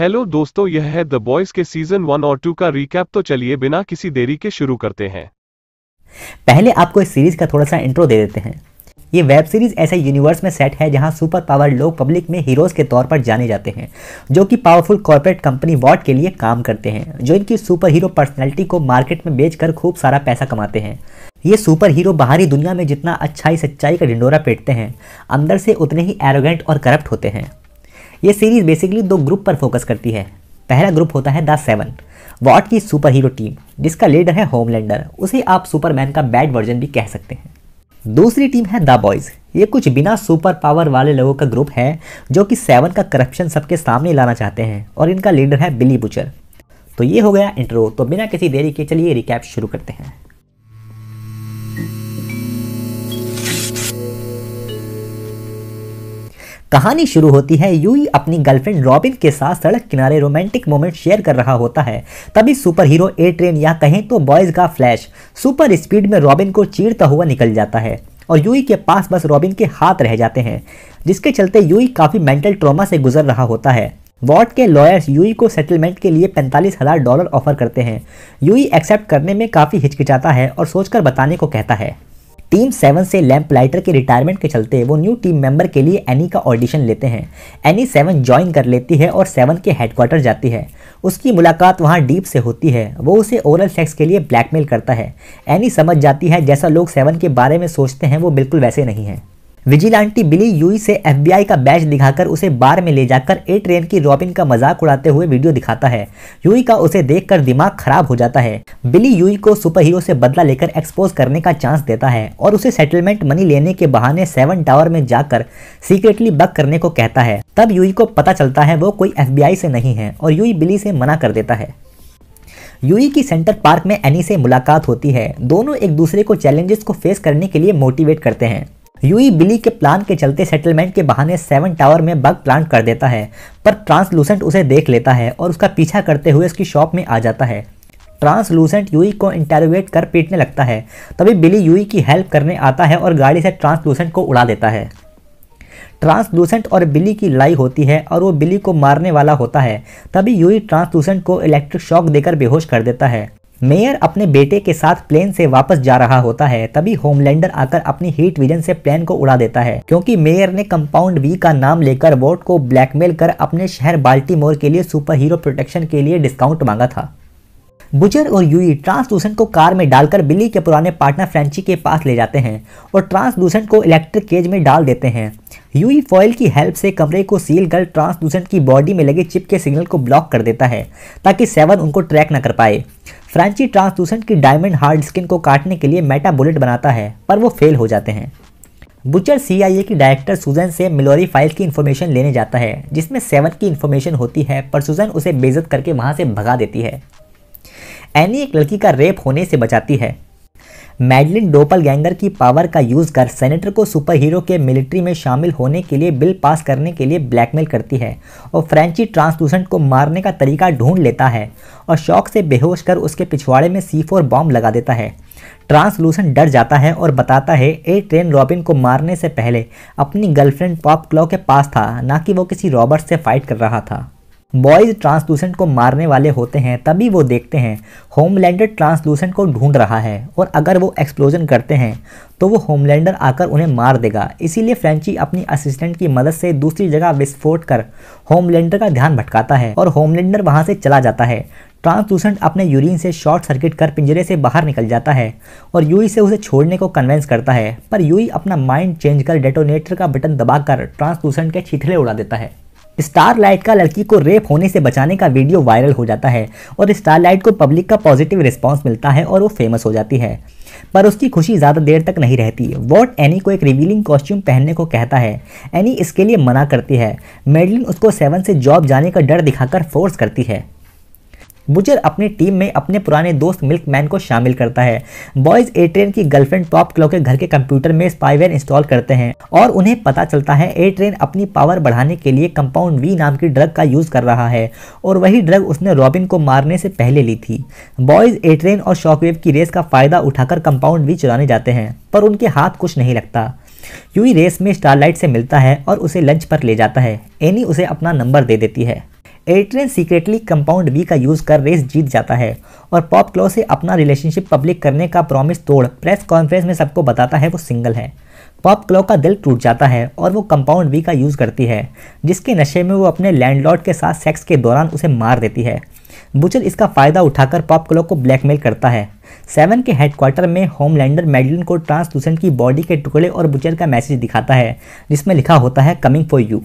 Hello दोस्तों, यह है द बॉयज के सीजन 1 और 2 का रिकैप। तो चलिए बिना किसी देरी के शुरू करते हैं। पहले आपको इस सीरीज का थोड़ा सा इंट्रो दे देते हैं। ये वेब सीरीज ऐसे यूनिवर्स में सेट है जहां सुपर पावर लोग पब्लिक में हीरोज के तौर पर जाने जाते हैं, जो कि पावरफुल कॉर्पोरेट कंपनी वॉट के लिए काम करते हैं, जो इनकी सुपर हीरो पर्सनैलिटी को मार्केट में बेचकर खूब सारा पैसा कमाते हैं। ये सुपर हीरो बाहरी दुनिया में जितना अच्छाई सच्चाई का ढिंडोरा पीटते हैं, अंदर से उतने ही एरोगेंट और करप्ट होते हैं। ये सीरीज बेसिकली दो ग्रुप पर फोकस करती है। पहला ग्रुप होता है द सेवन, वॉट की सुपर हीरो टीम, जिसका लीडर है होमलैंडर। उसे आप सुपरमैन का बैड वर्जन भी कह सकते हैं। दूसरी टीम है द बॉयज। ये कुछ बिना सुपर पावर वाले लोगों का ग्रुप है, जो कि सेवन का करप्शन सबके सामने लाना चाहते हैं, और इनका लीडर है बिली बुचर। तो ये हो गया इंट्रो। तो बिना किसी देरी के चलिए रिकैप शुरू करते हैं। कहानी शुरू होती है यूई अपनी गर्लफ्रेंड रॉबिन के साथ सड़क किनारे रोमांटिक मोमेंट शेयर कर रहा होता है। तभी सुपर हीरो ए ट्रेन, या कहें तो बॉयज का फ्लैश, सुपर स्पीड में रॉबिन को चीरता हुआ निकल जाता है और यूई के पास बस रॉबिन के हाथ रह जाते हैं, जिसके चलते यूई काफ़ी मेंटल ट्रॉमा से गुजर रहा होता है। वॉट के लॉयर्स यूई को सेटलमेंट के लिए $45,000 ऑफर करते हैं। यूई एक्सेप्ट करने में काफ़ी हिचकिचाता है और सोचकर बताने को कहता है। टीम 7 से लैंप लाइटर के रिटायरमेंट के चलते वो न्यू टीम मेंबर के लिए एनी का ऑडिशन लेते हैं। एनी 7 ज्वाइन कर लेती है और 7 के हेडक्वार्टर जाती है। उसकी मुलाकात वहाँ डीप से होती है। वो उसे ओरल सेक्स के लिए ब्लैकमेल करता है। एनी समझ जाती है जैसा लोग 7 के बारे में सोचते हैं वो बिल्कुल वैसे नहीं है। विजिलेंटी बिली यूई से FBI का बैच दिखाकर उसे बार में ले जाकर ए ट्रेन की रॉबिन का मजाक उड़ाते हुए वीडियो दिखाता है। यूई का उसे देखकर दिमाग खराब हो जाता है। बिली यूई को सुपर हीरो से बदला लेकर एक्सपोज करने का चांस देता है और उसे सेटलमेंट मनी लेने के बहाने 7 टावर में जाकर सीक्रेटली बग करने को कहता है। तब यूई को पता चलता है वो कोई FBI से नहीं है और यूई बिली से मना कर देता है। यूई की सेंटर पार्क में एनी से मुलाकात होती है। दोनों एक दूसरे को चैलेंजेस को फेस करने के लिए मोटिवेट करते हैं। यूई बिली के प्लान के चलते सेटलमेंट के बहाने 7 टावर में बग प्लांट कर देता है, पर ट्रांसलूसेंट उसे देख लेता है और उसका पीछा करते हुए उसकी शॉप में आ जाता है। ट्रांसलूसेंट यूई को इंटरोगेट कर पीटने लगता है। तभी बिली यूई की हेल्प करने आता है और गाड़ी से ट्रांसलूसेंट को उड़ा देता है। ट्रांसलूसेंट और बिली की लड़ाई होती है और वो बिली को मारने वाला होता है। तभी यूई ट्रांसलूसेंट को इलेक्ट्रिक शॉक देकर बेहोश कर देता है। मेयर अपने बेटे के साथ प्लेन से वापस जा रहा होता है। तभी होमलैंडर आकर अपनी हीट विजन से प्लेन को उड़ा देता है, क्योंकि मेयर ने कंपाउंड वी का नाम लेकर वोट को ब्लैकमेल कर अपने शहर बाल्टीमोर के लिए सुपर हीरो प्रोटेक्शन के लिए डिस्काउंट मांगा था। बुचर और यूई ट्रांसलूसेंट को कार में डालकर बिली के पुराने पार्टनर फ्रेंची के पास ले जाते हैं और ट्रांसलूसेंट को इलेक्ट्रिक केज में डाल देते हैं। यूई फॉयल की हेल्प से कमरे को सील कर ट्रांसलूसेंट की बॉडी में लगे चिप के सिग्नल को ब्लॉक कर देता है, ताकि 7 उनको ट्रैक न कर पाए। फ्रेंची ट्रांसलूसेंट की डायमंड हार्ड स्किन को काटने के लिए मेटा बुलेट बनाता है, पर वो फेल हो जाते हैं। बुचर CIA की डायरेक्टर सुजन से मिलोरी फाइल की इन्फॉर्मेशन लेने जाता है, जिसमें 7 की इन्फॉर्मेशन होती है, पर सुजन उसे बेइज्जत करके वहां से भगा देती है। एनी एक लड़की का रेप होने से बचाती है। मैडलिन डोपलगैंगर की पावर का यूज कर सेनेटर को सुपर हीरो के मिलिट्री में शामिल होने के लिए बिल पास करने के लिए ब्लैकमेल करती है और फ्रेंची ट्रांसलूसेंट को मारने का तरीका ढूंढ लेता है और शॉक से बेहोश कर उसके पिछवाड़े में C4 बॉम्ब लगा देता है। ट्रांसलूसेंट डर जाता है और बताता है ए ट्रेन रॉबिन को मारने से पहले अपनी गर्लफ्रेंड पॉप क्लॉ के पास था, ना कि वो किसी रॉबर्ट से फाइट कर रहा था। बॉयज ट्रांसलूसेंट को मारने वाले होते हैं। तभी वो देखते हैं होमलैंडर ट्रांसलूसेंट को ढूंढ रहा है और अगर वो एक्सप्लोजन करते हैं तो वो होमलैंडर आकर उन्हें मार देगा। इसीलिए फ्रेंची अपनी असिस्टेंट की मदद से दूसरी जगह विस्फोट कर होमलैंडर का ध्यान भटकाता है और होमलैंडर वहां से चला जाता है। ट्रांसलूसेंट अपने यूरिन से शॉर्ट सर्किट कर पिंजरे से बाहर निकल जाता है और यूई से उसे छोड़ने को कन्विंस करता है, पर यूई अपना माइंड चेंज कर डेटोनेटर का बटन दबाकर ट्रांसलूसेंट के छिथले उड़ा देता है। स्टारलाइट का लड़की को रेप होने से बचाने का वीडियो वायरल हो जाता है और स्टारलाइट को पब्लिक का पॉजिटिव रिस्पांस मिलता है और वो फेमस हो जाती है, पर उसकी खुशी ज़्यादा देर तक नहीं रहती। वॉट एनी को एक रिवीलिंग कॉस्ट्यूम पहनने को कहता है। एनी इसके लिए मना करती है। मैडलिन उसको 7 से जॉब जाने का डर दिखाकर फोर्स करती है। बुचर अपनी टीम में अपने पुराने दोस्त मिल्कमैन को शामिल करता है। बॉयज ए ट्रेन की गर्लफ्रेंड पॉप क्लॉ के घर के कंप्यूटर में स्पाईवेयर इंस्टॉल करते हैं और उन्हें पता चलता है ए ट्रेन अपनी पावर बढ़ाने के लिए कंपाउंड वी नाम की ड्रग का यूज कर रहा है और वही ड्रग उसने रॉबिन को मारने से पहले ली थी। बॉयज ए ट्रेन और शॉकवेव की रेस का फायदा उठाकर कंपाउंड वी चुराने जाते हैं, पर उनके हाथ कुछ नहीं लगता। यूई रेस में स्टारलाइट से मिलता है और उसे लंच पर ले जाता है। एनी उसे अपना नंबर दे देती है। ए ट्रेन सीक्रेटली कंपाउंड बी का यूज कर रेस जीत जाता है और पॉप क्लो से अपना रिलेशनशिप पब्लिक करने का प्रॉमिस तोड़ प्रेस कॉन्फ्रेंस में सबको बताता है वो सिंगल है। पॉप क्लो का दिल टूट जाता है और वो कंपाउंड बी का यूज करती है, जिसके नशे में वो अपने लैंडलॉर्ड के साथ सेक्स के दौरान उसे मार देती है। बुचर इसका फायदा उठाकर पॉप क्लो को ब्लैकमेल करता है। 7 के हेडक्वार्टर में होमलैंडर मैडलिन को ट्रांसलूसेंट की बॉडी के टुकड़े और बुचर का मैसेज दिखाता है जिसमें लिखा होता है कमिंग फॉर यू।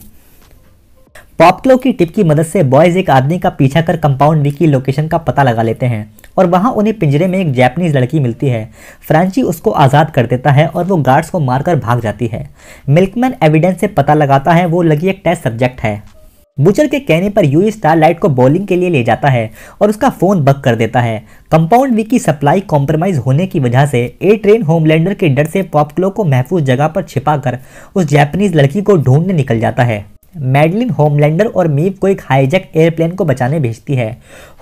पॉप क्लो की टिप की मदद से बॉयज एक आदमी का पीछा कर कंपाउंड बी की लोकेशन का पता लगा लेते हैं और वहां उन्हें पिंजरे में एक जापानीज लड़की मिलती है। फ्रांची उसको आज़ाद कर देता है और वो गार्ड्स को मारकर भाग जाती है। मिल्कमैन एविडेंस से पता लगाता है वो लड़की एक टेस्ट सब्जेक्ट है। बुचर के कहने पर यूई स्टारलाइट को बॉलिंग के लिए ले जाता है और उसका फोन बग कर देता है। कंपाउंड बी की सप्लाई कॉम्प्रोमाइज होने की वजह से ए ट्रेन होमलैंडर के डर से पॉप क्लो को महफूज जगह पर छिपाकर उस जापानीज लड़की को ढूंढने निकल जाता है। मैडलिन होमलैंडर और मीव को एक हाईजैक एयरप्लेन को बचाने भेजती है।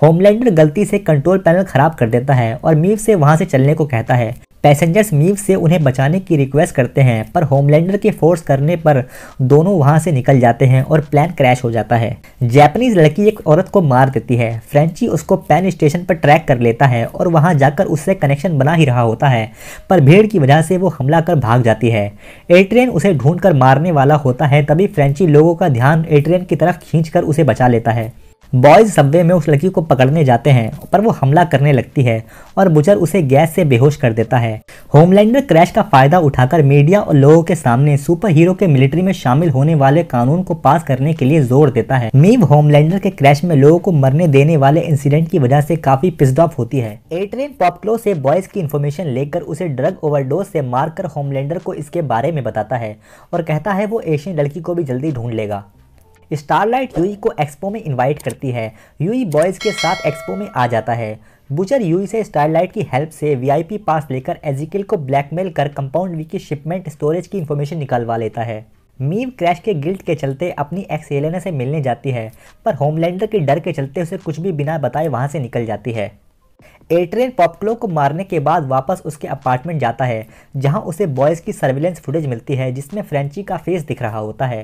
होमलैंडर गलती से कंट्रोल पैनल खराब कर देता है और मीव से वहां से चलने को कहता है। पैसेंजर्स मीव से उन्हें बचाने की रिक्वेस्ट करते हैं पर होमलैंडर के फोर्स करने पर दोनों वहां से निकल जाते हैं और प्लान क्रैश हो जाता है। जापानीज लड़की एक औरत को मार देती है। फ्रेंची उसको पेन स्टेशन पर ट्रैक कर लेता है और वहां जाकर उससे कनेक्शन बना ही रहा होता है पर भीड़ की वजह से वो हमला कर भाग जाती है। एट्रेन उसे ढूंढकर मारने वाला होता है, तभी फ्रेंची लोगों का ध्यान एट्रेन की तरफ खींचकर उसे बचा लेता है। बॉयज सबवे में उस लड़की को पकड़ने जाते हैं पर वो हमला करने लगती है और बुचर उसे गैस से बेहोश कर देता है। होमलैंडर क्रैश का फायदा उठाकर मीडिया और लोगों के सामने सुपर हीरो के मिलिट्री में शामिल होने वाले कानून को पास करने के लिए जोर देता है। मीव होमलैंडर के क्रैश में लोगों को मरने देने वाले इंसिडेंट की वजह से काफी पिस्ड ऑफ होती है। एट्रेन पॉप क्लो से बॉयज की इन्फॉर्मेशन लेकर उसे ड्रग ओवरडोज से मारकर होमलैंडर को इसके बारे में बताता है और कहता है वो एशियन लड़की को भी जल्दी ढूंढ लेगा। स्टारलाइट यूई को एक्सपो में इनवाइट करती है। यूई बॉयज के साथ एक्सपो में आ जाता है। बुचर यूई से स्टारलाइट की हेल्प से वीआईपी पास लेकर एजिकल को ब्लैकमेल कर कंपाउंड बी की शिपमेंट स्टोरेज की इन्फॉर्मेशन निकलवा लेता है। मीव क्रैश के गिल्ट के चलते अपनी एक्स एलेना से मिलने जाती है पर होमलैंडर के डर के चलते उसे कुछ भी बिना बताए वहां से निकल जाती है। एट्रेन पॉप क्लो को मारने के बाद वापस उसके अपार्टमेंट जाता है जहां उसे बॉयज की सर्विलेंस फुटेज मिलती है जिसमें फ्रेंची का फेस दिख रहा होता है।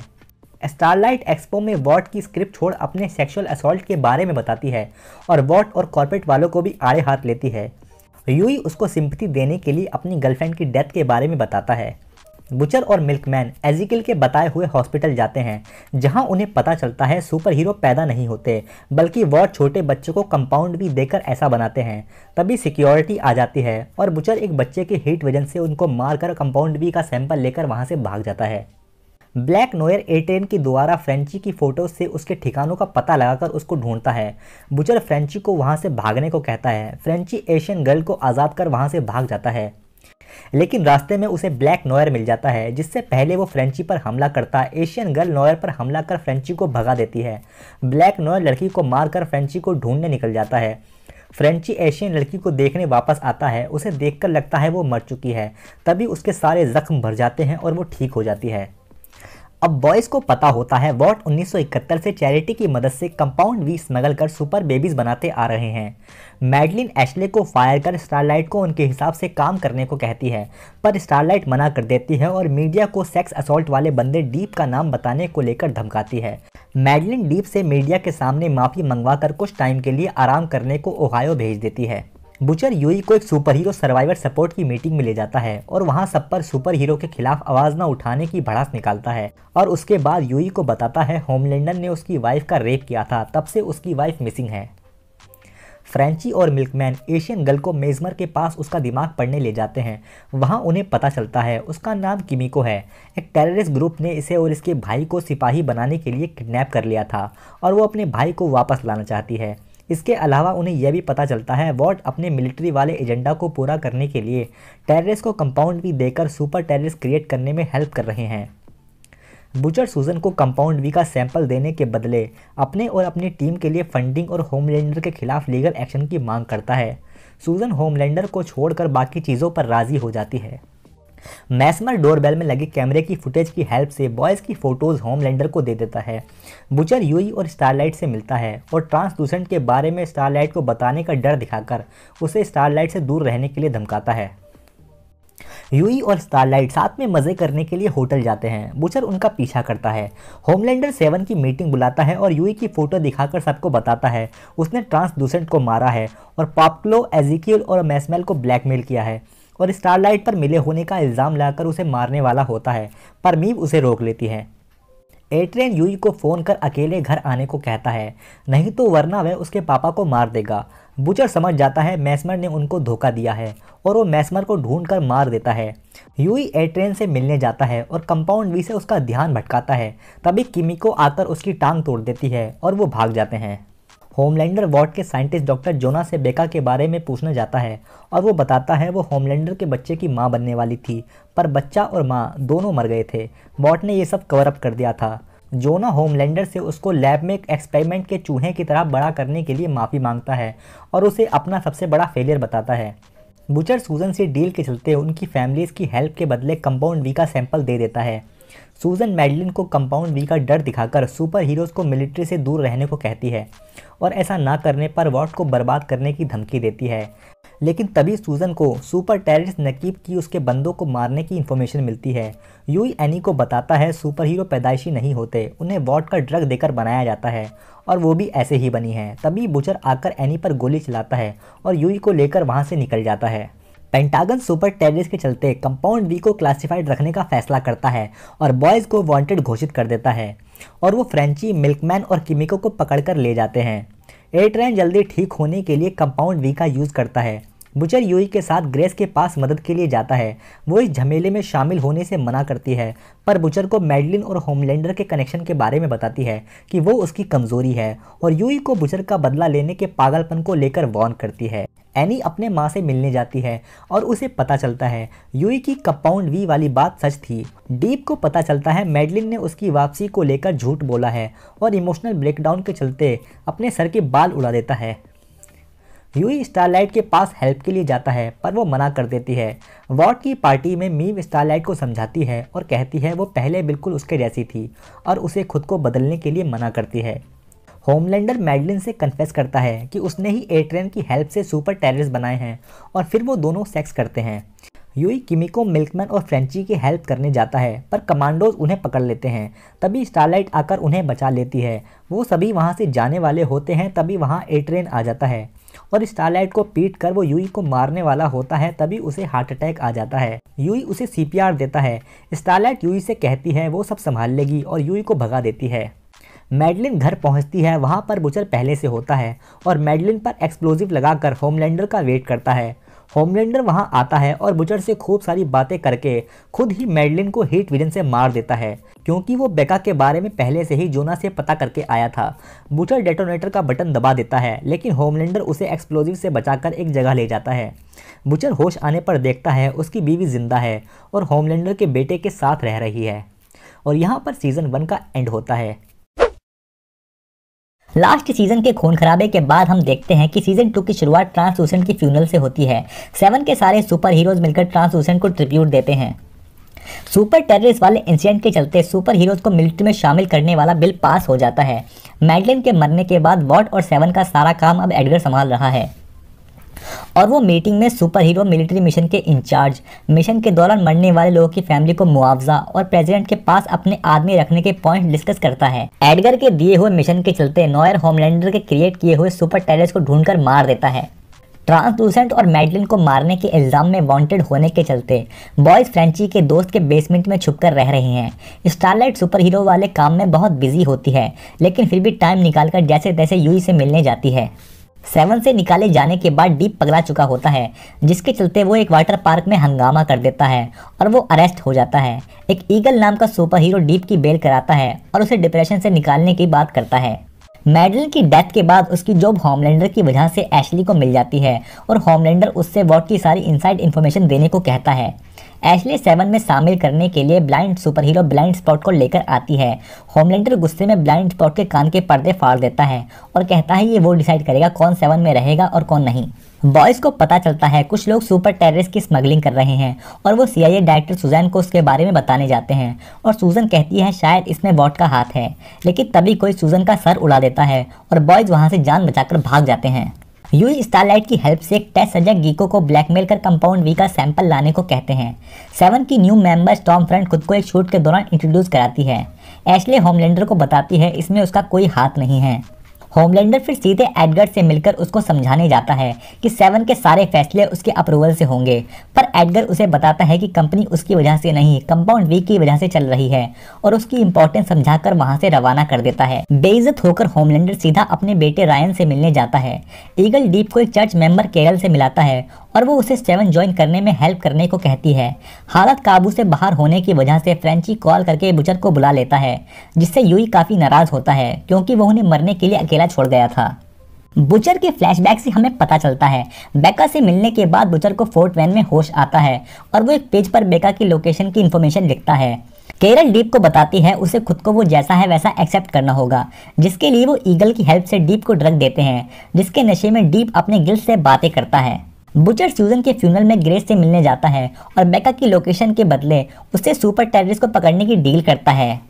स्टारलाइट एक्सपो में वॉट की स्क्रिप्ट छोड़ अपने सेक्सुअल असॉल्ट के बारे में बताती है और वॉट और कॉर्पोरेट वालों को भी आड़े हाथ लेती है। यूई उसको सिंपैथी देने के लिए अपनी गर्लफ्रेंड की डेथ के बारे में बताता है। बुचर और मिल्कमैन एजिकल के बताए हुए हॉस्पिटल जाते हैं जहां उन्हें पता चलता है सुपर हीरो पैदा नहीं होते बल्कि वॉट छोटे बच्चों को कंपाउंड भी देकर ऐसा बनाते हैं। तभी सिक्योरिटी आ जाती है और बुचर एक बच्चे के हीट वजन से उनको मारकर कंपाउंड बी का सैंपल लेकर वहां से भाग जाता है। ब्लैक नोयर एट्रेन की द्वारा फ्रेंची की फोटो से उसके ठिकानों का पता लगाकर उसको ढूंढता है। बुचर फ्रेंची को वहां से भागने को कहता है। फ्रेंची एशियन गर्ल को आज़ाद कर वहां से भाग जाता है लेकिन रास्ते में उसे ब्लैक नोयर मिल जाता है जिससे पहले वो फ्रेंची पर हमला करता है। एशियन गर्ल नोयर पर हमला कर फ्रेंची को भगा देती है। ब्लैक नोयर लड़की को मारकर फ्रेंची को ढूंढने निकल जाता है। फ्रेंची एशियन लड़की को देखने वापस आता है। उसे देखकर लगता है वो मर चुकी है, तभी उसके सारे जख्म भर जाते हैं और वो ठीक हो जाती है। अब बॉयज को पता होता है वॉट 1971 से चैरिटी की मदद से कंपाउंड वी स्मगल कर सुपर बेबीज बनाते आ रहे हैं। मैडलिन एशले को फायर कर स्टारलाइट को उनके हिसाब से काम करने को कहती है पर स्टारलाइट मना कर देती है और मीडिया को सेक्स असॉल्ट वाले बंदे डीप का नाम बताने को लेकर धमकाती है। मैडलिन डीप से मीडिया के सामने माफी मंगवा कर कुछ टाइम के लिए आराम करने को ओहायो भेज देती है। बुचर यूई को एक सुपर हीरो सर्वाइवर सपोर्ट की मीटिंग में ले जाता है और वहां सब पर सुपर हीरो के खिलाफ आवाज न उठाने की भड़ास निकालता है और उसके बाद यूई को बताता है होमलैंडर ने उसकी वाइफ का रेप किया था, तब से उसकी वाइफ मिसिंग है। फ्रेंची और मिल्कमैन एशियन गर्ल को मेजमर के पास उसका दिमाग पढ़ने ले जाते हैं। वहां उन्हें पता चलता है उसका नाम किमिको है। एक टेररिस्ट ग्रुप ने इसे और इसके भाई को सिपाही बनाने के लिए किडनैप कर लिया था और वो अपने भाई को वापस लाना चाहती है। इसके अलावा उन्हें यह भी पता चलता है वॉट अपने मिलिट्री वाले एजेंडा को पूरा करने के लिए टेररिस्ट को कंपाउंड भी देकर सुपर टेररिस्ट क्रिएट करने में हेल्प कर रहे हैं। बुचर सूजन को कंपाउंड वी का सैंपल देने के बदले अपने और अपनी टीम के लिए फंडिंग और होमलैंडर के खिलाफ लीगल एक्शन की मांग करता है। सूजन होमलैंडर को छोड़कर बाकी चीज़ों पर राजी हो जाती है। मैस्मर डोरबेल में लगे कैमरे की फुटेज की हेल्प से बॉयज़ की फोटोज होमलैंडर को दे देता है। बुचर यूई और स्टारलाइट से मिलता है और ट्रांसलूसेंट के बारे में स्टारलाइट को बताने का डर दिखाकर उसे स्टारलाइट से दूर रहने के लिए धमकाता है। यूई और स्टारलाइट साथ में मजे करने के लिए होटल जाते हैं। बुचर उनका पीछा करता है। होमलैंडर 7 की मीटिंग बुलाता है और यूई की फोटो दिखाकर सबको बताता है उसने ट्रांसलूसेंट को मारा है और पॉप्लो, एजिकियल और मैसमेल को ब्लैकमेल किया है और स्टारलाइट पर मिले होने का इल्ज़ाम लाकर उसे मारने वाला होता है, पर मीव उसे रोक लेती है। एट्रेन यूई को फ़ोन कर अकेले घर आने को कहता है, नहीं तो वरना वह उसके पापा को मार देगा। बुचर समझ जाता है मैस्मर ने उनको धोखा दिया है और वो मैस्मर को ढूंढ कर मार देता है। यूई एट्रेन से मिलने जाता है और कंपाउंड वी से उसका ध्यान भटकाता है। तभी किमिको आकर उसकी टांग तोड़ देती है और वो भाग जाते हैं। होमलैंडर वॉर्ड के साइंटिस्ट डॉक्टर जोना से बेका के बारे में पूछने जाता है और वो बताता है वो होमलैंडर के बच्चे की मां बनने वाली थी, पर बच्चा और मां दोनों मर गए थे। वॉर्ड ने ये सब कवर अप कर दिया था। जोना होमलैंडर से उसको लैब में एक एक्सपेरिमेंट के चूहे की तरह बड़ा करने के लिए माफ़ी मांगता है और उसे अपना सबसे बड़ा फेलियर बताता है। बुचर सूजन से डील के चलते उनकी फैमिलीज़ की हेल्प के बदले कंपाउंड वी का सैंपल दे देता है। सूजन मैडलिन को कंपाउंड वी का डर दिखाकर सुपर हीरोज़ को मिलिट्री से दूर रहने को कहती है और ऐसा ना करने पर वॉर्ड को बर्बाद करने की धमकी देती है। लेकिन तभी सूजन को सुपर टेररिस्ट नकीब की उसके बंदों को मारने की इन्फॉर्मेशन मिलती है। यूई एनी को बताता है सुपर हीरो पैदाइशी नहीं होते, उन्हें वॉर्ड का ड्रग देकर बनाया जाता है और वो भी ऐसे ही बनी है। तभी बुचर आकर एनी पर गोली चलाता है और यूई को लेकर वहाँ से निकल जाता है। पेंटागन सुपर टेररिस्ट के चलते कंपाउंड वी को क्लासिफाइड रखने का फैसला करता है और बॉयज़ को वांटेड घोषित कर देता है और वो फ्रेंची, मिल्कमैन और किमिको को पकड़कर ले जाते हैं। एट्रेन जल्दी ठीक होने के लिए कंपाउंड वी का यूज़ करता है। बुचर यूई के साथ ग्रेस के पास मदद के लिए जाता है। वो इस झमेले में शामिल होने से मना करती है, पर बुचर को मैडलिन और होमलैंडर के कनेक्शन के बारे में बताती है कि वो उसकी कमज़ोरी है और यूई को बुचर का बदला लेने के पागलपन को लेकर वार्न करती है। एनी अपने माँ से मिलने जाती है और उसे पता चलता है यूई की कंपाउंड वी वाली बात सच थी। डीप को पता चलता है मैडलिन ने उसकी वापसी को लेकर झूठ बोला है और इमोशनल ब्रेकडाउन के चलते अपने सर के बाल उड़ा देता है। यूई स्टारलाइट के पास हेल्प के लिए जाता है, पर वो मना कर देती है। वॉर्ड की पार्टी में मीव स्टारलाइट को समझाती है और कहती है वो पहले बिल्कुल उसके जैसी थी और उसे खुद को बदलने के लिए मना करती है। होमलैंडर मैडलिन से कन्फेस करता है कि उसने ही एट्रेन की हेल्प से सुपर टेररिस्ट बनाए हैं और फिर वो दोनों सेक्स करते हैं। यूई किमिको, मिल्कमैन और फ्रेंची की हेल्प करने जाता है, पर कमांडोज उन्हें पकड़ लेते हैं। तभी स्टारलाइट आकर उन्हें बचा लेती है। वो सभी वहाँ से जाने वाले होते हैं, तभी वहाँ एट्रेन आ जाता है और स्टारलाइट को पीट कर वो यूई को मारने वाला होता है। तभी उसे हार्ट अटैक आ जाता है। यूई उसे सीपीआर देता है। स्टारलाइट यूई से कहती है वो सब संभाल लेगी और यूई को भगा देती है। मैडलिन घर पहुंचती है। वहां पर बुचर पहले से होता है और मैडलिन पर एक्सप्लोजिव लगाकर होमलैंडर का वेट करता है। होमलैंडर वहां आता है और बुचर से खूब सारी बातें करके खुद ही मैडलिन को हीट विजन से मार देता है, क्योंकि वो बेका के बारे में पहले से ही जोना से पता करके आया था। बुचर डेटोनेटर का बटन दबा देता है, लेकिन होमलैंडर उसे एक्सप्लोजिव से बचाकर एक जगह ले जाता है। बुचर होश आने पर देखता है उसकी बीवी जिंदा है और होमलैंडर के बेटे के साथ रह रही है। और यहाँ पर सीजन 1 का एंड होता है। लास्ट सीजन के खून खराबे के बाद हम देखते हैं कि सीजन 2 की शुरुआत ट्रांसलूसेंट की फ्यूनल से होती है। 7 के सारे सुपर हीरोज मिलकर ट्रांसलूसेंट को ट्रिब्यूट देते हैं। सुपर टेररिस्ट वाले इंसिडेंट के चलते सुपर हीरोज को मिलिट्री में शामिल करने वाला बिल पास हो जाता है। मैडलिन के मरने के बाद वॉर्ड और 7 का सारा काम अब एडगर संभाल रहा है और वो मीटिंग में सुपर हीरो मिलिट्री मिशन के इंचार्ज, मिशन के दौरान मरने वाले लोगों की फैमिली को मुआवजा और प्रेसिडेंट के पास अपने आदमी रखने के पॉइंट डिस्कस करता है। एडगर के दिए हुए मिशन के चलते नॉयर होमलैंडर के क्रिएट किए हुए सुपर टेररिस्ट को ढूंढकर मार देता है। ट्रांसलूसेंट और मैडलिन को मारने के इल्जाम में वांटेड होने के चलते बॉयज फ्रेंची के दोस्त के बेसमेंट में छुपकर रह रहे हैं। स्टारलाइट सुपर हीरो वाले काम में बहुत बिजी होती है, लेकिन फिर भी टाइम निकालकर जैसे तैसे यूई से मिलने जाती है। 7 से निकाले जाने के बाद डीप पगला चुका होता है, जिसके चलते वो एक वाटर पार्क में हंगामा कर देता है और वो अरेस्ट हो जाता है। एक ईगल नाम का सुपर हीरो डीप की बेल कराता है और उसे डिप्रेशन से निकालने की बात करता है। मैडलिन की डेथ के बाद उसकी जॉब होमलैंडर की वजह से एशली को मिल जाती है और होमलैंडर उससे वॉर्ड की सारी इनसाइड इन्फॉर्मेशन देने को कहता है। एशली 7 में शामिल करने के लिए blind super hero blind spot को लेकर आती है। होमलैंडर गुस्से में ब्लाइंड स्पॉट के कान के पर्दे फाड़ देता है और कहता है ये वो डिसाइड करेगा कौन 7 में रहेगा और कौन नहीं। बॉयज़ को पता चलता है कुछ लोग सुपर टेररिस्ट की स्मगलिंग कर रहे हैं और वो CIA डायरेक्टर सुजैन को उसके बारे में बताने जाते हैं और सुजन कहती है शायद इसमें वॉर्ड का हाथ है, लेकिन तभी कोई सुजन का सर उड़ा देता है और बॉयज़ वहाँ से जान बचाकर भाग जाते हैं। यूई स्टारलाइट की हेल्प से एक टेस्ट सब्जेक्ट गीको को ब्लैकमेल कर कंपाउंड वी का सैंपल लाने को कहते हैं। 7 की न्यू मेंबर स्टॉर्म फ्रंट खुद को एक शूट के दौरान इंट्रोड्यूस कराती है। एशले होमलैंडर को बताती है इसमें उसका कोई हाथ नहीं है। होमलैंडर फिर सीधे एडगर से मिलकर उसको समझाने जाता है कि 7 के सारे फैसले उसके अप्रूवल से होंगे, पर एडगर उसे बताता है कि कंपनी उसकी वजह से नहीं, कंपाउंड वी की वजह से चल रही है और उसकी इंपॉर्टेंस समझाकर वहां से रवाना कर देता है। बेइज्जत होकर होमलैंडर सीधा अपने बेटे रायन से मिलने जाता है। ईगल डीप को एक चर्च मेंबर केरल से मिलाता है और वो उसे 7 ज्वाइन करने में हेल्प करने को कहती है। हालत काबू से बाहर होने की वजह से फ्रेंची कॉल करके बुचर को बुला लेता है, जिससे यूई काफी नाराज होता है क्योंकि वो उन्हें मरने के लिए अकेला छोड़ गया था। बुचर के फ्लैशबैक से हमें पता चलता है बेका से मिलने के बाद बुचर को फोर्ट वैन में होश आता है और वो एक पेज पर बेका की लोकेशन की इन्फॉर्मेशन लिखता है। केरल डीप को बताती है उसे खुद को वो जैसा है वैसा एक्सेप्ट करना होगा, जिसके लिए वो ईगल की हेल्प से डीप को ड्रग देते हैं, जिसके नशे में डीप अपने गिल्ड से बातें करता है। बुचर सूजन के फ्यूनल में ग्रेस से मिलने जाता है और बेका की लोकेशन के बदले उससे सुपर टेररिस्ट को पकड़ने की डील करता है।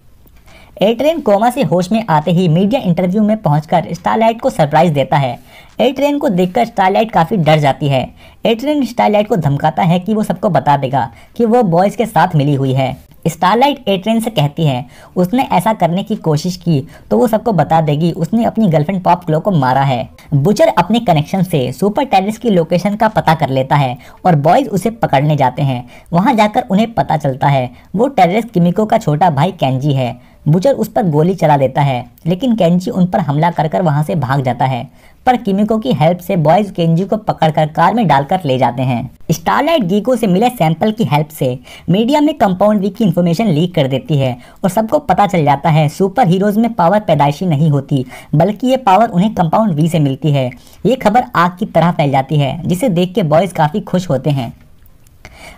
एट्रेन कोमा से होश में आते ही मीडिया इंटरव्यू में पहुंचकर स्टारलाइट को सरप्राइज देता है। एट्रेन को देखकर स्टारलाइट काफी डर जाती है। एट्रेन स्टारलाइट को धमकाता है कि वो सबको बता देगा कि वो बॉयज के साथ मिली हुई है। स्टारलाइट एट्रेन से कहती है उसने ऐसा करने की कोशिश की तो वो सबको बता देगी उसने अपनी गर्लफ्रेंड पॉप क्लो को मारा है। बुचर अपने कनेक्शन से सुपर टेररिस्ट की लोकेशन का पता कर लेता है और बॉयज उसे पकड़ने जाते हैं। वहां जाकर उन्हें पता चलता है वो टेररिस्ट किमिको का छोटा भाई केंजी है। बुचर उस पर गोली चला देता है, लेकिन केंजी उन पर हमला कर वहां से भाग जाता है, पर किमिको की हेल्प से बॉयज केंजी को पकड़कर कार में डालकर ले जाते हैं। स्टारलाइट गीको से मिले सैंपल की हेल्प से मीडिया में कंपाउंड वी की इन्फॉर्मेशन लीक कर देती है और सबको पता चल जाता है सुपर हीरोज में पावर पैदाइशी नहीं होती, बल्कि ये पावर उन्हें कंपाउंड वी से मिलती है। ये खबर आग की तरह फैल जाती है, जिसे देख के बॉयज काफी खुश होते हैं।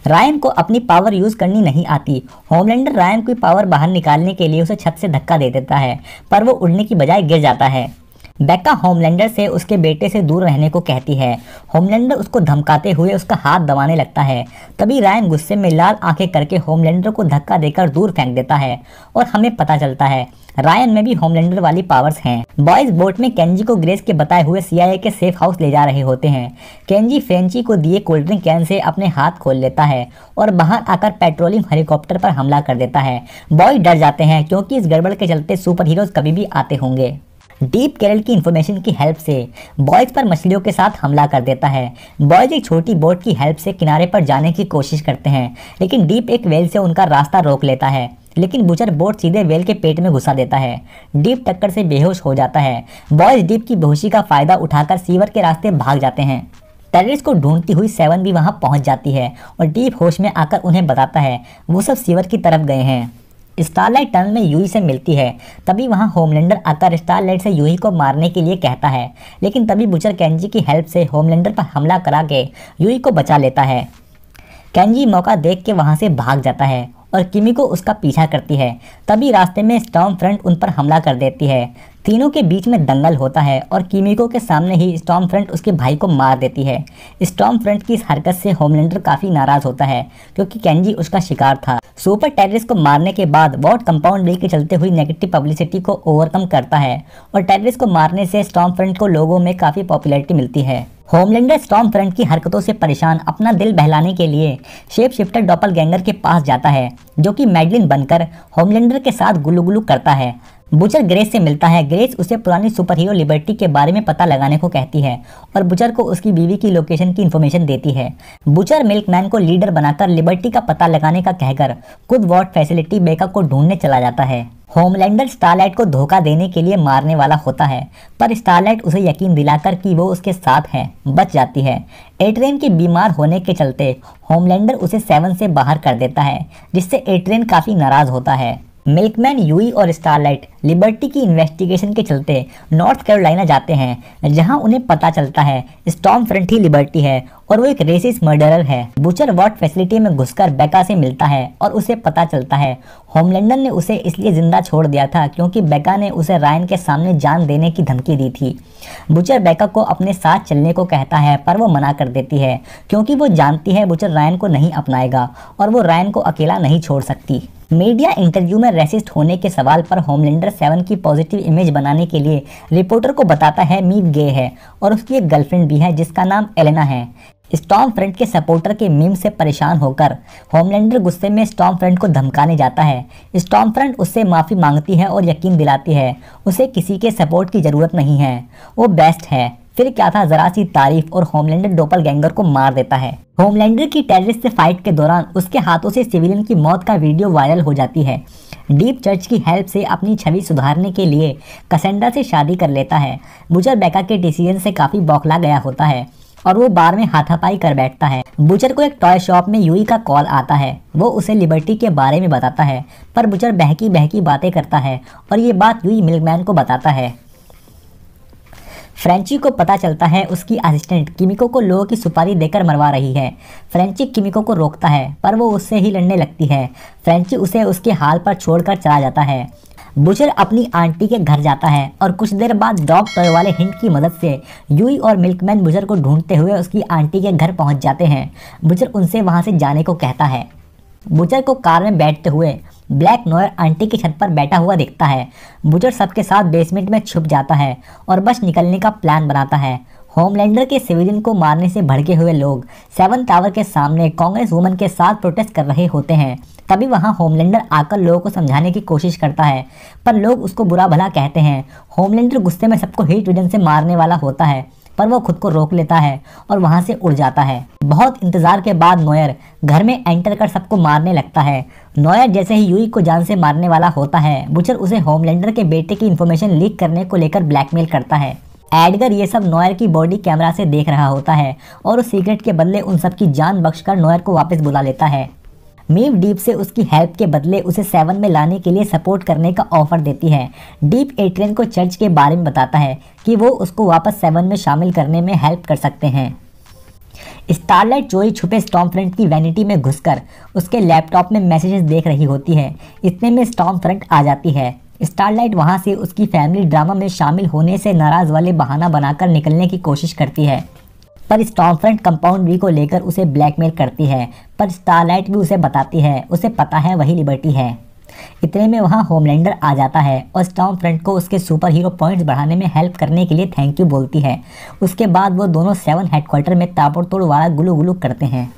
रायन को अपनी पावर यूज करनी नहीं आती। होमलैंडर रायन की पावर बाहर निकालने के लिए उसे छत से धक्का दे देता है, पर वो उड़ने की बजाय गिर जाता है। बेका होमलैंडर से उसके बेटे से दूर रहने को कहती है। होमलैंडर उसको धमकाते हुए उसका हाथ दबाने लगता है। तभी रायन गुस्से में लाल आंखें करके होमलैंडर को धक्का देकर दूर फेंक देता है और हमें पता चलता है रायन में भी होमलैंडर वाली पावर्स हैं। बॉयज बोट में केंजी को ग्रेस के बताए हुए CIA के सेफ हाउस ले जा रहे होते हैं। केंजी फ्रेंची को दिए कोल्ड ड्रिंक कैन से अपने हाथ खोल लेता है और बाहर आकर पेट्रोलिंग हेलीकॉप्टर पर हमला कर देता है। बॉयज डर जाते हैं क्योंकि इस गड़बड़ के चलते सुपर हीरोज कभी भी आते होंगे। डीप केरल की इन्फॉर्मेशन की हेल्प से बॉयज पर मछलियों के साथ हमला कर देता है। बॉयज एक छोटी बोट की हेल्प से किनारे पर जाने की कोशिश करते हैं, लेकिन डीप एक वेल से उनका रास्ता रोक लेता है, लेकिन बुचर बोट सीधे वेल के पेट में घुसा देता है। डीप टक्कर से बेहोश हो जाता है। बॉयज डीप की बेहोशी का फायदा उठाकर सीवर के रास्ते भाग जाते हैं। टेररिस्ट को ढूंढती हुई 7 भी वहां पहुंच जाती है और डीप होश में आकर उन्हें बताता है वो सब सीवर की तरफ गए हैं। स्टारलाइट टनल में यूई से मिलती है। तभी वहां होमलैंडर आकर स्टारलाइट से यूई को मारने के लिए कहता है, लेकिन तभी बुचर केंजी की हेल्प से होमलैंडर पर हमला करा के यूई को बचा लेता है। केंजी मौका देख के वहां से भाग जाता है और किमिको उसका पीछा करती है। तभी रास्ते में स्टॉर्म फ्रंट उन पर हमला कर देती है। तीनों के बीच में दंगल होता है और किमिको के सामने ही स्टॉर्म फ्रंट उसके भाई को मार देती है। स्टॉर्म फ्रंट की इस हरकत से होमलैंडर काफी नाराज होता है क्योंकि केंजी उसका शिकार था। सुपर टेररिस्ट को मारने के बाद वॉट कंपाउंड वी के चलते हुई नेगेटिव पब्लिसिटी को ओवरकम करता है और टेररिस्ट को मारने से स्टॉर्म फ्रंट को लोगों में काफी पॉपुलैरिटी मिलती है। होमलैंडर स्टॉर्म फ्रंट की हरकतों से परेशान अपना दिल बहलाने के लिए शेप शिफ्टर डॉपलगैंगर के पास जाता है, जो कि मैडलिन बनकर होमलैंडर के साथ गुल्लू गुल्लू करता है। बुचर ग्रेस से मिलता है। ग्रेस उसे पुरानी सुपर हीरो लिबर्टी के बारे में पता लगाने को कहती है और बुचर को उसकी बीवी की लोकेशन की इन्फॉर्मेशन देती है। बुचर मिल्कमैन को लीडर बनाकर लिबर्टी का पता लगाने का कहकर खुद वॉट फैसिलिटी बेका को ढूंढने चला जाता है। होमलैंडर स्टारलाइट को धोखा देने के लिए मारने वाला होता है, पर स्टारलाइट उसे यकीन दिलाकर कि वो उसके साथ है, बच जाती है। एट्रेन के बीमार होने के चलते होमलैंडर उसे 7 से बाहर कर देता है, जिससे एट्रेन काफी नाराज होता है। मिल्कमैन, यूई और स्टारलाइट लिबर्टी की इन्वेस्टिगेशन के चलते नॉर्थ कैरोलिना जाते हैं, जहां उन्हें पता चलता है स्टॉर्म फ्रंट ही लिबर्टी है और वो एक रेसिस्ट मर्डरर है। बुचर वॉट फैसिलिटी में घुसकर बेका से मिलता है और उसे पता चलता है होमलैंडर ने उसे इसलिए जिंदा छोड़ दिया था क्योंकि बेका ने उसे रायन के सामने जान देने की धमकी दी थी। बुचर बेका को अपने साथ चलने को कहता है, पर वो मना कर देती है क्योंकि वो जानती है बुचर रायन को नहीं अपनाएगा और वो रायन को अकेला नहीं छोड़ सकती। मीडिया इंटरव्यू में रेसिस्ट होने के सवाल पर होमलैंडर 7 की पॉजिटिव इमेज बनाने के लिए रिपोर्टर को बताता है मीव गे है और उसकी एक गर्लफ्रेंड भी है जिसका नाम एलेना है। स्टॉर्म फ्रंट के सपोर्टर के मीम से परेशान होकर होमलैंडर गुस्से में स्टॉर्म फ्रंट को धमकाने जाता है। स्टॉर्म फ्रंट उससे माफ़ी मांगती है और यकीन दिलाती है उसे किसी के सपोर्ट की ज़रूरत नहीं है, वो बेस्ट है। फिर क्या था जरा सी तारीफ और होमलैंडर डोपलगैंगर को मार देता है। होमलैंडर की टेररिस्ट से फाइट के दौरान उसके हाथों से सिविलियन की मौत का वीडियो वायरल हो जाती है। डीप चर्च की हेल्प से अपनी छवि सुधारने के लिए कसेंड्रा से शादी कर लेता है। बुचर बेका के डिसीजन से काफ़ी बौखला गया होता है और वो बार में हाथापाई कर बैठता है। बुचर को एक टॉय शॉप में यूई का कॉल आता है। वो उसे लिबर्टी के बारे में बताता है पर बुचर बहकी बहकी बातें करता है और ये बात यूई मिल्कमैन को बताता है। फ्रेंची को पता चलता है उसकी असिस्टेंट किमिको को लोगों की सुपारी देकर मरवा रही है। फ्रेंची किमिको को रोकता है पर वो उससे ही लड़ने लगती है। फ्रेंची उसे उसके हाल पर छोड़कर चला जाता है। बुचर अपनी आंटी के घर जाता है और कुछ देर बाद डॉग टॉय वाले हिंट की मदद से यूई और मिल्कमैन बुचर को ढूंढते हुए उसकी आंटी के घर पहुंच जाते हैं। बुचर उनसे वहां से जाने को कहता है। बुचर को कार में बैठते हुए ब्लैक नोयर आंटी की छत पर बैठा हुआ दिखता है। बुचर सबके साथ बेसमेंट में छुप जाता है और बस निकलने का प्लान बनाता है। होमलैंडर के सिविलियन को मारने से भड़के हुए लोग 7 टावर के सामने कांग्रेस वुमन के साथ प्रोटेस्ट कर रहे होते हैं। तभी वहां होमलैंडर आकर लोगों को समझाने की कोशिश करता है पर लोग उसको बुरा भला कहते हैं। होमलैंडर गुस्से में सबको हीट विजन से मारने वाला होता है पर वो खुद को रोक लेता है और वहां से उड़ जाता है। बहुत इंतजार के बाद नोयर घर में एंटर कर सबको मारने लगता है। नोयर जैसे ही यूई को जान से मारने वाला होता है बुचर उसे होमलैंडर के बेटे की इन्फॉर्मेशन लीक करने को लेकर ब्लैकमेल करता है। एडगर ये सब नोयर की बॉडी कैमरा से देख रहा होता है और उस सीक्रेट के बदले उन सब की जान बख्शकर नोयर को वापस बुला लेता है। मीव डीप से उसकी हेल्प के बदले उसे 7 में लाने के लिए सपोर्ट करने का ऑफर देती है। डीप एट्रियन को चर्च के बारे में बताता है कि वो उसको वापस 7 में शामिल करने में हेल्प कर सकते हैं। स्टारलाइट चोरी छुपे स्टॉर्म फ्रंट की वैनिटी में घुसकर उसके लैपटॉप में मैसेजेस देख रही होती है। इतने में स्टॉर्म फ्रंट आ जाती है। स्टारलाइट वहां से उसकी फैमिली ड्रामा में शामिल होने से नाराज वाले बहाना बनाकर निकलने की कोशिश करती है पर स्टॉर्म फ्रंट कंपाउंड वी को लेकर उसे ब्लैकमेल करती है पर स्टारलाइट भी उसे बताती है उसे पता है वही लिबर्टी है। इतने में वहां होमलैंडर आ जाता है और स्टॉर्म फ्रंट को उसके सुपर हीरो पॉइंट्स बढ़ाने में हेल्प करने के लिए थैंक यू बोलती है। उसके बाद वो दोनों 7 हेडक्वार्टर में ताबड़तोड़ वाला गुलू गुलू करते हैं।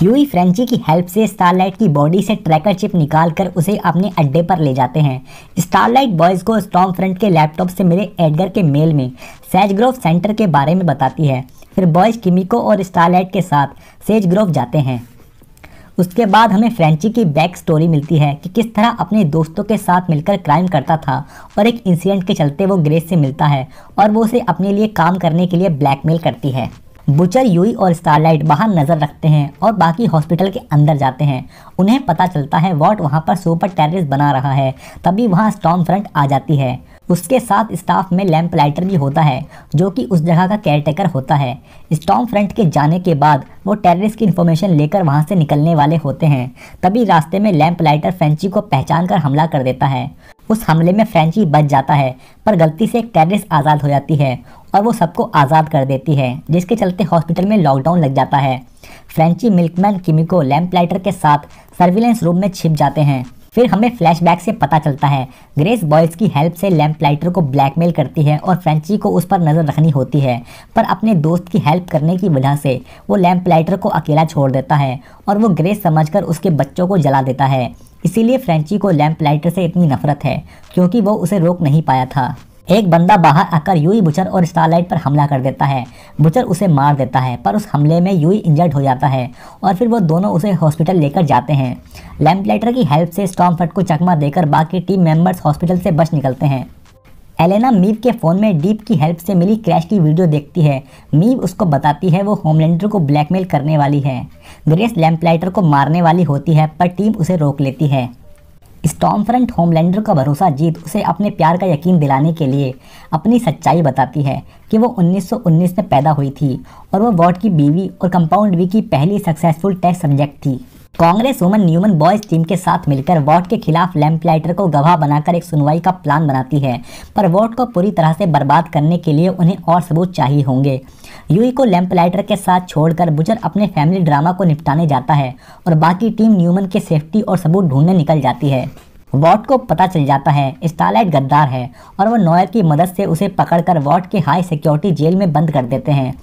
यूई फ्रेंची की हेल्प से स्टारलाइट की बॉडी से ट्रैकर चिप निकालकर उसे अपने अड्डे पर ले जाते हैं। स्टारलाइट बॉयज़ को स्टॉर्म फ्रंट के लैपटॉप से मिले एडगर के मेल में सेज ग्रोव सेंटर के बारे में बताती है। फिर बॉयज़ किमिको और स्टारलाइट के साथ सेज ग्रोव जाते हैं। उसके बाद हमें फ्रेंची की बैक स्टोरी मिलती है कि किस तरह अपने दोस्तों के साथ मिलकर क्राइम करता था और एक इंसिडेंट के चलते वो ग्रेस से मिलता है और वो उसे अपने लिए काम करने के लिए ब्लैकमेल करती है। बुचर, यूई और स्टारलाइट बाहर नज़र रखते हैं और बाकी हॉस्पिटल के अंदर जाते हैं। उन्हें पता चलता है वॉट वहाँ पर सुपर टेररिस्ट बना रहा है। तभी वहाँ स्टॉर्म फ्रंट आ जाती है। उसके साथ स्टाफ में लैंप लाइटर भी होता है जो कि उस जगह का केयरटेकर होता है। स्टॉर्म फ्रंट के जाने के बाद वो टेररिस्ट की इन्फॉर्मेशन लेकर वहाँ से निकलने वाले होते हैं। तभी रास्ते में लैंप लाइटर फ्रेंची को पहचान कर हमला कर देता है। उस हमले में फ्रेंची बच जाता है पर गलती से एक टेररिस्ट आज़ाद हो जाती है और वो सबको आज़ाद कर देती है जिसके चलते हॉस्पिटल में लॉकडाउन लग जाता है। फ्रेंची, मिल्कमैन, किमिको लैंप लाइटर के साथ सर्विलेंस रूम में छिप जाते हैं। फिर हमें फ्लैशबैक से पता चलता है ग्रेस बॉयज़ की हेल्प से लैंप लाइटर को ब्लैकमेल करती है और फ्रेंची को उस पर नज़र रखनी होती है पर अपने दोस्त की हेल्प करने की वजह से वो लैंप लाइटर को अकेला छोड़ देता है और वो ग्रेस समझकर उसके बच्चों को जला देता है। इसीलिए फ्रेंची को लैंप लाइटर से इतनी नफरत है क्योंकि वो उसे रोक नहीं पाया था। एक बंदा बाहर आकर यूई, बुचर और स्टारलाइट पर हमला कर देता है। बुचर उसे मार देता है पर उस हमले में यूई इंजर्ड हो जाता है और फिर वो दोनों उसे हॉस्पिटल लेकर जाते हैं। लैंप लाइटर की हेल्प से स्टॉर्म फ्रंट को चकमा देकर बाकी टीम मेंबर्स हॉस्पिटल से बच निकलते हैं। एलेना मीव के फ़ोन में डीप की हेल्प से मिली क्रैश की वीडियो देखती है। मीव उसको बताती है वो होमलैंडर को ब्लैकमेल करने वाली है। ग्रेस लैंप लाइटर को मारने वाली होती है पर टीम उसे रोक लेती है। स्टॉर्म फ्रंट होमलैंडर का भरोसा जीत उसे अपने प्यार का यकीन दिलाने के लिए अपनी सच्चाई बताती है कि वो 1919 में पैदा हुई थी और वो वॉट की बीवी और कंपाउंड वी की पहली सक्सेसफुल टेस्ट सब्जेक्ट थी। Congress woman Newman boys team के साथ मिलकर वॉट के खिलाफ लैंप लाइटर को गवाह बनाकर एक सुनवाई का प्लान बनाती है पर वॉट को पूरी तरह से बर्बाद करने के लिए उन्हें और सबूत चाहिए होंगे। यूई को लैम्पलाइटर के साथ छोड़कर बुचर अपने फैमिली ड्रामा को निपटाने जाता है और बाकी टीम न्यूमन के सेफ्टी और सबूत ढूंढने निकल जाती है। वॉट को पता चल जाता है स्टारलाइट गद्दार है और वो नॉयर की मदद से उसे पकड़कर वॉट के हाई सिक्योरिटी जेल में बंद कर देते हैं।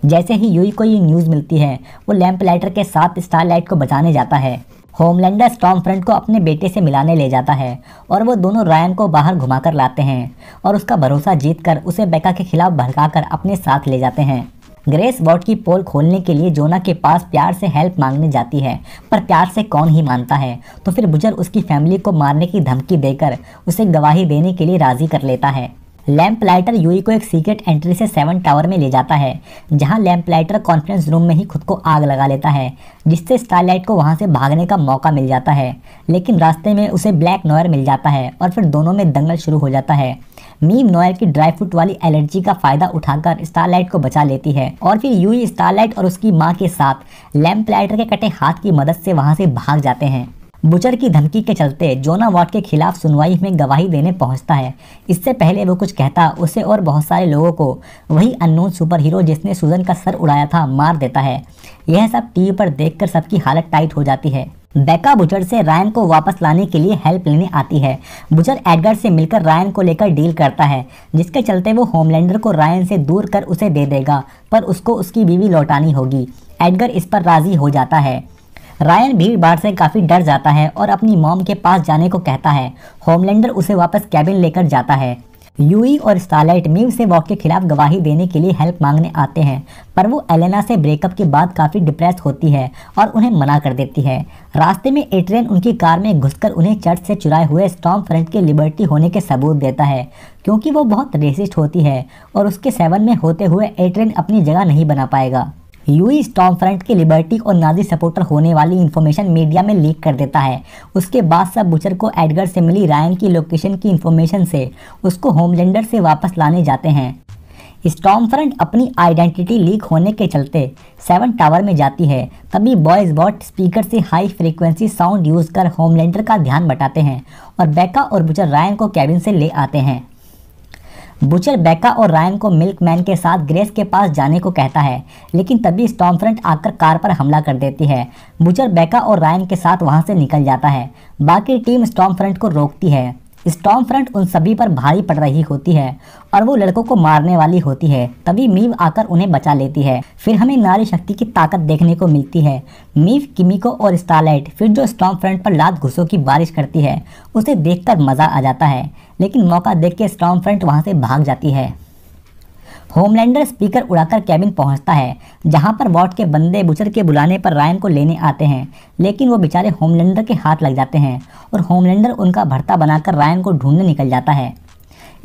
जैसे ही यूई को ये न्यूज़ मिलती है वो लैम्पलाइटर के साथ स्टारलाइट को बचाने जाता है। होमलैंडर स्टॉर्मफ्रंट को अपने बेटे से मिलाने ले जाता है और वो दोनों रायन को बाहर घुमाकर लाते हैं और उसका भरोसा जीतकर उसे बेका के खिलाफ भड़काकर अपने साथ ले जाते हैं। ग्रेस वॉट की पोल खोलने के लिए जोना के पास प्यार से हेल्प मांगने जाती है, पर प्यार से कौन ही मानता है, तो फिर बुचर उसकी फैमिली को मारने की धमकी देकर उसे गवाही देने के लिए राजी कर लेता है। लैम्पलाइटर यूई को एक सीक्रेट एंट्री से 7 टावर में ले जाता है, जहां लैम्पलाइटर कॉन्फ्रेंस रूम में ही खुद को आग लगा लेता है, जिससे स्टारलाइट को वहां से भागने का मौका मिल जाता है। लेकिन रास्ते में उसे ब्लैक नॉयर मिल जाता है और फिर दोनों में दंगल शुरू हो जाता है। मीव नॉयर की ड्राई फ्रूट वाली एलर्जी का फायदा उठाकर स्टारलाइट को बचा लेती है और फिर यूई स्टारलाइट और उसकी माँ के साथ लैम्पलाइटर के कटे हाथ की मदद से वहां से भाग जाते हैं। बुचर की धमकी के चलते जोना वॉट के खिलाफ सुनवाई में गवाही देने पहुंचता है। इससे पहले वो कुछ कहता उसे और बहुत सारे लोगों को वही अननोन सुपर हीरो जिसने सुजन का सर उड़ाया था मार देता है। यह सब टीवी पर देखकर सबकी हालत टाइट हो जाती है। बेका बुचर से रायन को वापस लाने के लिए हेल्प लेने आती है। बुचर एडगर से मिलकर रायन को लेकर डील करता है, जिसके चलते वो होमलैंडर को रायन से दूर कर उसे दे देगा, पर उसको उसकी बीवी लौटानी होगी। एडगर इस पर राजी हो जाता है। रायन भीड़ भाड़ से काफ़ी डर जाता है और अपनी मॉम के पास जाने को कहता है। होमलैंडर उसे वापस कैबिन लेकर जाता है। यूई और स्टारलाइट मीव से वॉट के खिलाफ गवाही देने के लिए हेल्प मांगने आते हैं, पर वो एलेना से ब्रेकअप के बाद काफ़ी डिप्रेस होती है और उन्हें मना कर देती है। रास्ते में एट्रियन उनकी कार में घुसकर उन्हें चर्च से चुराए हुए स्टॉर्मफ्रंट के लिबर्टी होने के सबूत देता है, क्योंकि वो बहुत रेसिस्ट होती है और उसके 7 में होते हुए एट्रियन अपनी जगह नहीं बना पाएगा। यूई स्टॉर्मफ्रंट की लिबर्टी और नाजी सपोर्टर होने वाली इन्फॉर्मेशन मीडिया में लीक कर देता है। उसके बाद सब बुचर को एडगर से मिली रायन की लोकेशन की इन्फॉर्मेशन से उसको होमलैंडर से वापस लाने जाते हैं। स्टॉर्मफ्रंट अपनी आइडेंटिटी लीक होने के चलते 7 टावर में जाती है। तभी बॉयज वॉट स्पीकर से हाई फ्रीक्वेंसी साउंड यूज कर होमलैंडर का ध्यान बटाते हैं और बेका और बुचर रायन को कैबिन से ले आते हैं। बुचर बेका और रायन को मिल्कमैन के साथ ग्रेस के पास जाने को कहता है, लेकिन तभी स्टॉर्मफ्रंट आकर कार पर हमला कर देती है। बुचर बेका और रायन के साथ वहां से निकल जाता है। बाकी टीम स्टॉर्मफ्रंट को रोकती है। स्टॉर्मफ्रंट उन सभी पर भारी पड़ रही होती है और वो लड़कों को मारने वाली होती है। तभी मीव आकर उन्हें बचा लेती है। फिर हमें नारी शक्ति की ताकत देखने को मिलती है। मीव, किमिको और स्टारलाइट फिर जो स्टॉर्मफ्रंट पर लात घुसों की बारिश करती है उसे देखकर मजा आ जाता है, लेकिन मौका देख के स्टॉर्मफ्रंट वहां से भाग जाती है। होमलैंडर स्पीकर उड़ाकर कैबिन पहुंचता है, जहां पर वॉट के बंदे बुचर के बुलाने पर रायन को लेने आते हैं, लेकिन वो बेचारे होमलैंडर के हाथ लग जाते हैं और होमलैंडर उनका भर्ता बनाकर रायन को ढूंढने निकल जाता है।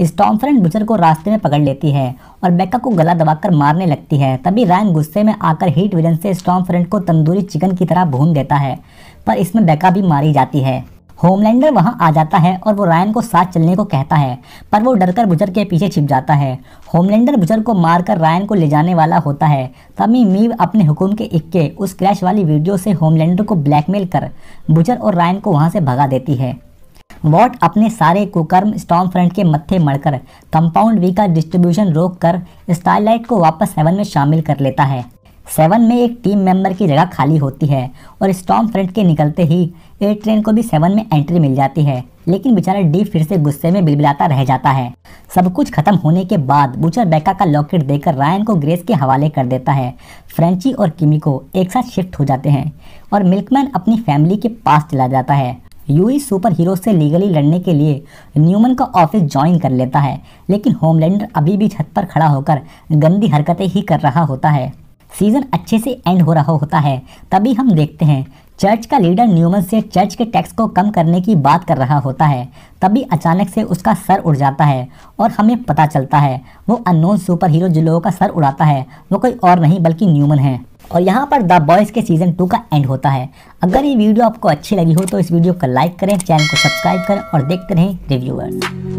स्टॉर्मफ्रंट बुचर को रास्ते में पकड़ लेती है और बेका को गला दबाकर मारने लगती है। तभी रायन गुस्से में आकर हीट विजन से स्टॉर्मफ्रंट को तंदूरी चिकन की तरह भून देता है, पर इसमें बेका भी मारी जाती है। होमलैंडर वहां आ जाता है और वो रायन को साथ चलने को कहता है, पर वो डरकर बुचर के पीछे छिप जाता है। होमलैंडर बुचर को मारकर रायन को ले जाने वाला होता है। तभी मीव अपने हुक्म के इक्के उस क्रैश वाली वीडियो से होमलैंडर को ब्लैकमेल कर बुचर और रायन को वहां से भगा देती है। वॉट अपने सारे कुकर्म स्टॉर्मफ्रंट के मत्थे मढ़कर कंपाउंड वी का डिस्ट्रीब्यूशन रोक कर स्टारलाइट को वापस 7 में शामिल कर लेता है। 7 में एक टीम मेंबर की जगह खाली होती है और स्टॉर्मफ्रंट के निकलते ही एट्रियन को भी 7 में एंट्री मिल जाती है, लेकिन बेचारा डी फिर से गुस्से में बिलबिलाता रह जाता है। सब कुछ खत्म होने के बाद बुचर बेका का लॉकेट देकर रायन को ग्रेस के हवाले कर देता है। फ्रेंची और किमिको एक साथ शिफ्ट हो जाते हैं और मिल्कमैन अपनी फैमिली के पास चला जाता है। यूई सुपर हीरो से लीगली लड़ने के लिए न्यूमन का ऑफिस ज्वाइन कर लेता है, लेकिन होमलैंडर अभी भी छत पर खड़ा होकर गंदी हरकतें ही कर रहा होता है। सीजन अच्छे से एंड हो रहा होता है, तभी हम देखते हैं चर्च का लीडर न्यूमन से चर्च के टैक्स को कम करने की बात कर रहा होता है। तभी अचानक से उसका सर उड़ जाता है और हमें पता चलता है वो अननोन सुपर हीरो जो लोगों का सर उड़ाता है वो कोई और नहीं बल्कि न्यूमन है। और यहाँ पर द बॉयज के सीजन 2 का एंड होता है। अगर ये वीडियो आपको अच्छी लगी हो तो इस वीडियो को लाइक करें, चैनल को सब्सक्राइब करें और देखते रहें रिव्यूअर्स।